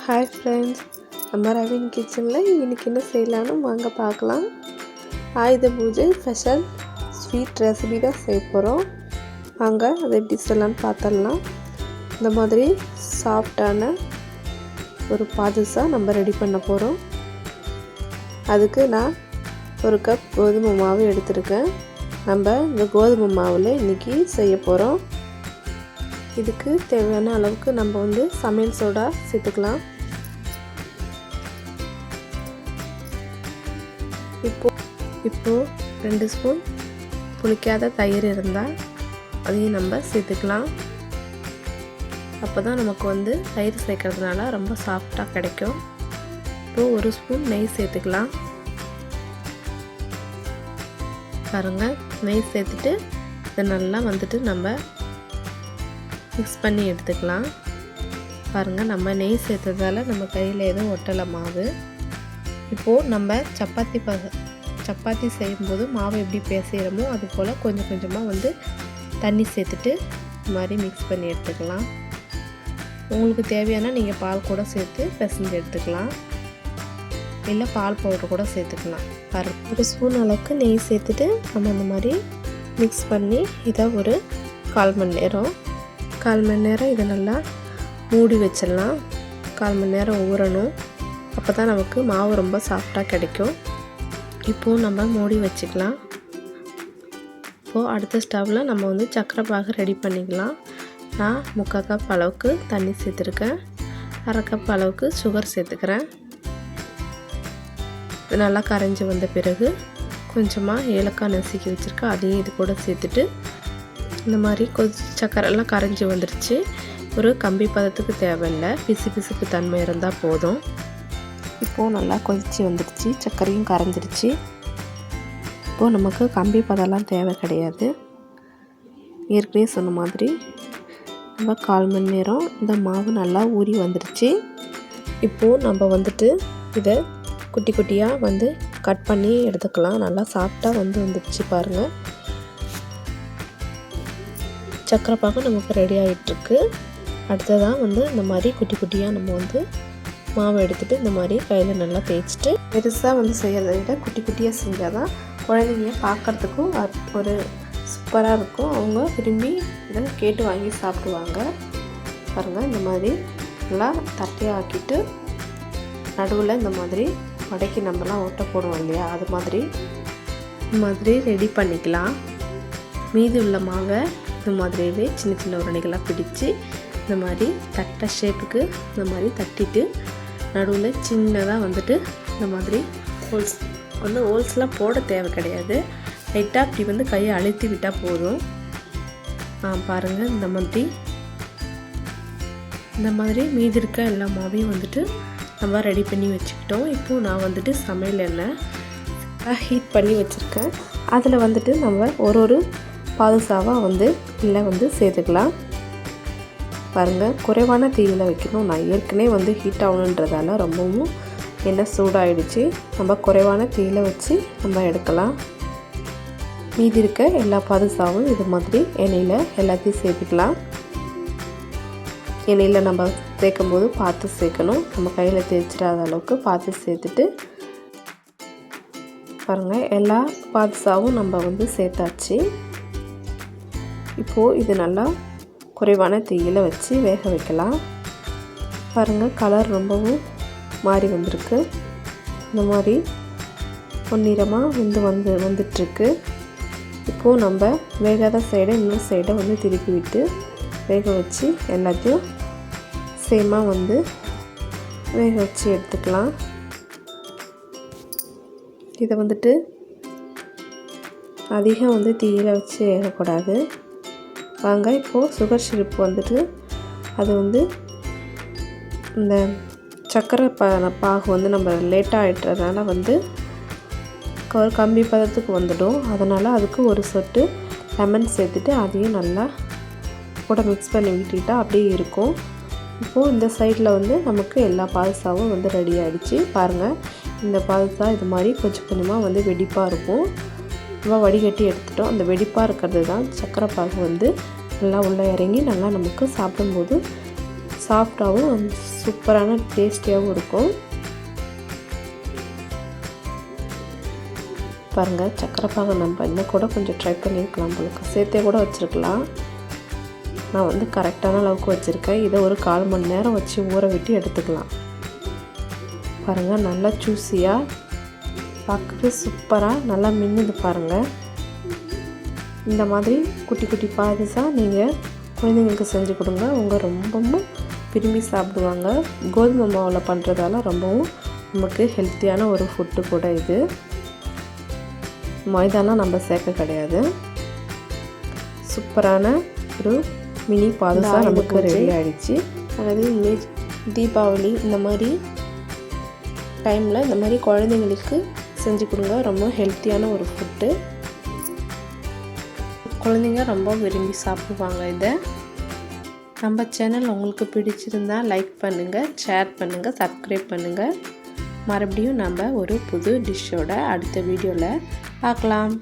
Hi friends, நம்ம ரவின் கிச்சனில் இன்றைக்கி என்ன செய்யலான்னு வாங்க பார்க்கலாம். ஆயுத பூஜை ஸ்பெஷல் ஸ்வீட் ரெசிபி தான் செய்ய போகிறோம். வாங்க அதை எப்படி செய்யலான்னு பார்த்துடலாம். இந்த மாதிரி சாஃப்டான ஒரு பாதுஷா நம்ம ரெடி பண்ண போகிறோம். அதுக்கு நான் ஒரு கப் கோதுமை மாவு எடுத்துருக்கேன். நம்ம இந்த கோதுமை மாவில் இன்றைக்கி செய்ய போகிறோம். இதுக்கு தேவையான அளவுக்கு நம்ம சமையல் சோடா சேர்த்துக்கலாம். இப்போ 2 ஸ்பூன் புளிக்காத தயிர் இருந்தால் அதையும் நம்ம சேர்த்துக்கலாம். அப்போ தான் நமக்கு தயிர் சேர்க்கறதுனால ரொம்ப சாஃப்டாக கிடைக்கும். இப்போது 1 ஸ்பூன் நெய் சேர்த்துக்கலாம். பாருங்கள், நெய் சேர்த்துட்டு இதை நல்லா நம்ம மிக்ஸ் பண்ணி எடுத்துக்கலாம். பாருங்கள், நம்ம நெய் சேர்த்ததால் நம்ம கையில் எதுவும் ஒட்டலை மாவு. இப்போது நம்ம சப்பாத்தி செய்யும்போது மாவு எப்படி பிசைகிறோமோ அது போல் கொஞ்சம் கொஞ்சமாக தண்ணி சேர்த்துட்டு இந்த மாதிரி மிக்ஸ் பண்ணி எடுத்துக்கலாம். உங்களுக்கு தேவையான நீங்கள் பால் கூட சேர்த்து பிசைஞ்சு எடுத்துக்கலாம், இல்லை பால் பவுடர் கூட சேர்த்துக்கலாம். பாருங்கள், 1 ஸ்பூன் அளவுக்கு நெய் சேர்த்துட்டு நம்ம இந்த மாதிரி மிக்ஸ் பண்ணி இதை ஒரு 1/4 மணி நேரம் இதை நல்லா மூடி வச்சிடலாம். 1/4 மணி நேரம் ஊறணும். அப்போ தான் நமக்கு மாவு ரொம்ப சாஃப்டாக கிடைக்கும். இப்போது நம்ம மூடி வச்சுக்கலாம். இப்போது அடுத்த ஸ்டவ்வில் நம்ம சர்க்கரை பாகு ரெடி பண்ணிக்கலாம். நான் 3/4 கப் அளவுக்கு தண்ணி சேர்த்துருக்கேன். 1/2 கப் அளவுக்கு சுகர் சேர்த்துக்கிறேன். இது நல்லா கரைஞ்சி வந்த பிறகு கொஞ்சமாக ஏலக்காய் நசுக்கி வச்சுருக்கேன், அதையும் இது கூட சேர்த்துட்டு இந்த மாதிரி சர்க்கரைலாம் கரைஞ்சி வந்துடுச்சு. ஒரு கம்பி பதத்துக்கு தேவையில்லை, பிசுக்கு தன்மை இருந்தால் போதும். இப்போது நல்லா கொதித்து வந்துடுச்சு, சர்க்கரையும் கரைஞ்சிடுச்சு. இப்போது நமக்கு கம்பி பதம்லாம் தேவை கிடையாது. ஏற்கனவே சொன்ன மாதிரி நம்ம 1/4 மணி நேரம் இந்த மாவு நல்லா ஊறி வந்துடுச்சு. இப்போது நம்ம இதை குட்டி குட்டியாக கட் பண்ணி எடுத்துக்கலாம். நல்லா சாஃப்டாக வந்துடுச்சு. பாருங்கள், சர்க்கரை பாகு நமக்கு ரெடி ஆகிட்டுருக்கு. அடுத்ததாக இந்த மாதிரி குட்டி குட்டியாக நம்ம மாவை எடுத்துகிட்டு இந்த மாதிரி கையில் நல்லா தேய்ச்சிட்டு பெருசாக செய்கிறத விட குட்டி குட்டியாக செஞ்சால் தான் குழந்தைங்க பார்க்குறதுக்கும் ஒரு சூப்பராக இருக்கும். அவங்க விரும்பி இதை கேட்டு வாங்கி சாப்பிடுவாங்க. பாருங்கள், இந்த மாதிரி நல்லா தட்டையாக ஆக்கிட்டு நடுவில் இந்த மாதிரி வடைக்கு நம்மலாம் ஒட்டை போடுவோம் இல்லையா, அது மாதிரி இந்த மாதிரி ரெடி பண்ணிக்கலாம். மீதி உள்ள மாவை இந்த மாதிரியே சின்ன சின்ன உருண்டைகளாக பிடிச்சி இந்த மாதிரி தட்டை ஷேப்புக்கு இந்த மாதிரி தட்டிட்டு நடுவில் சின்னதாக இந்த மாதிரி ஹோல்ஸ்லாம் போட தேவை கிடையாது. லைட்டாக அப்படி கையை அழுத்தி விட்டால் போதும். பாருங்கள், இந்த மாதிரி மீதி இருக்க எல்லா மாவையும் நம்ம ரெடி பண்ணி வச்சுக்கிட்டோம். இப்போது நான் சமையல் எண்ணெய் ஹீட் பண்ணி வச்சுருக்கேன். அதில் நம்ம ஒரு பாதுஷாவாக இல்லை சேர்த்துக்கலாம். பாருங்கள், குறைவான தீயில் வைக்கணும். நான் ஏற்கனவே ஹீட் ஆகணுன்றதால ரொம்பவும் எண்ணெய் சூடாகிடுச்சு. நம்ம குறைவான தீயில் வச்சு நம்ம எடுக்கலாம். மீதி இருக்க எல்லா பாதுஷாவும் இது மாதிரி எண்ணெயில் எல்லாத்தையும் சேர்த்துக்கலாம். எண்ணெயில் நம்ம சேர்க்கும்போது பார்த்து சேர்க்கணும். நம்ம கையில் தேய்ச்சிடாத அளவுக்கு பார்த்து சேர்த்துட்டு பாருங்கள், எல்லா பாதுஷாவும் நம்ம சேர்த்தாச்சு. இப்போது இது நல்லா குறைவான தீயில் வச்சு வேக வைக்கலாம். பாருங்கள், கலர் ரொம்பவும் மாறி வந்திருக்கு. இந்த மாதிரி பொன்னிறமாக வந்துட்டுருக்கு. இப்போது நம்ம வேகாத சைடை இன்னொரு சைடை திருப்பி விட்டு வேக வச்சு எல்லாத்தையும் சேமாக வேக வச்சு எடுத்துக்கலாம். இதை அதிகம் தீயில் வச்சு வேகக்கூடாது. வாங்க, இப்போது சுகர் சிரப்பு அது இந்த சர்க்கரை பாகு நம்ம லேட்டாக ஆகிட்டதுனால ஒரு கம்பி பதத்துக்கு வந்துடும். அதனால் அதுக்கு ஒரு சொட்டு லெமன் சேர்த்துட்டு அதையும் நல்லா கூட மிக்ஸ் பண்ணி விட்டுக்கிட்டால் அப்படியே இருக்கும். இப்போது இந்த சைடில் நமக்கு எல்லா பாதுஷாவும் ரெடி ஆகிடுச்சு. பாருங்கள், இந்த பாதுஷா இது மாதிரி கொஞ்சம் கொஞ்சமாக வெடிப்பாக இருக்கும். நம்ம வடிகட்டி எடுத்துட்டோம். அந்த வெடிப்பாக இருக்கிறது தான் சர்க்கரை பாகு நல்லா உள்ளே இறங்கி நல்லா நமக்கு சாப்பிடும்போது சாஃப்டாகவும் சூப்பரான டேஸ்டியாகவும் இருக்கும். பாருங்கள், சக்கரை பாகு நம்ம இன்னும் கூட கொஞ்சம் ட்ரை பண்ணியிருக்கலாம், உங்களுக்கு சேர்த்தே கூட வச்சுருக்கலாம். நான் வந்து கரெக்டான அளவுக்கு வச்சுருக்கேன். இதை ஒரு 1/4 மணி நேரம் வச்சு ஊற விட்டு எடுத்துக்கலாம். பாருங்கள், நல்லா ஜூஸியாக பார்க்கவே சூப்பராக நல்லா மின்னுது பாருங்கள். இந்த மாதிரி குட்டி குட்டி பாதுசாக நீங்கள் குழந்தைங்களுக்கு செஞ்சு கொடுங்க. அவங்க ரொம்பவும் விரும்பி சாப்பிடுவாங்க. கோதுமை மாவில் பண்ணுறதால ரொம்பவும் நமக்கு ஹெல்த்தியான ஒரு ஃபுட்டு கூட இது. மைதானா நம்ம சேர்க்க கிடையாது. சூப்பரான ஒரு மினி பாதுசா நமக்கு ரெடி ஆகிடுச்சு. அதாவது தீபாவளி இந்த மாதிரி டைமில் இந்த மாதிரி குழந்தைங்களுக்கு செஞ்சு கொடுங்க. ரொம்ப ஹெல்த்தியான ஒரு ஃபுட்டு. குழந்தைங்க ரொம்ப விரும்பி சாப்பிடுவாங்க. இதை நம்ம சேனல் உங்களுக்கு பிடிச்சிருந்தா லைக் பண்ணுங்கள், ஷேர் பண்ணுங்கள், சப்ஸ்கிரைப் பண்ணுங்கள். மறுபடியும் நம்ம ஒரு புது டிஷ்ஷோட அடுத்த வீடியோவில் பார்க்கலாம்.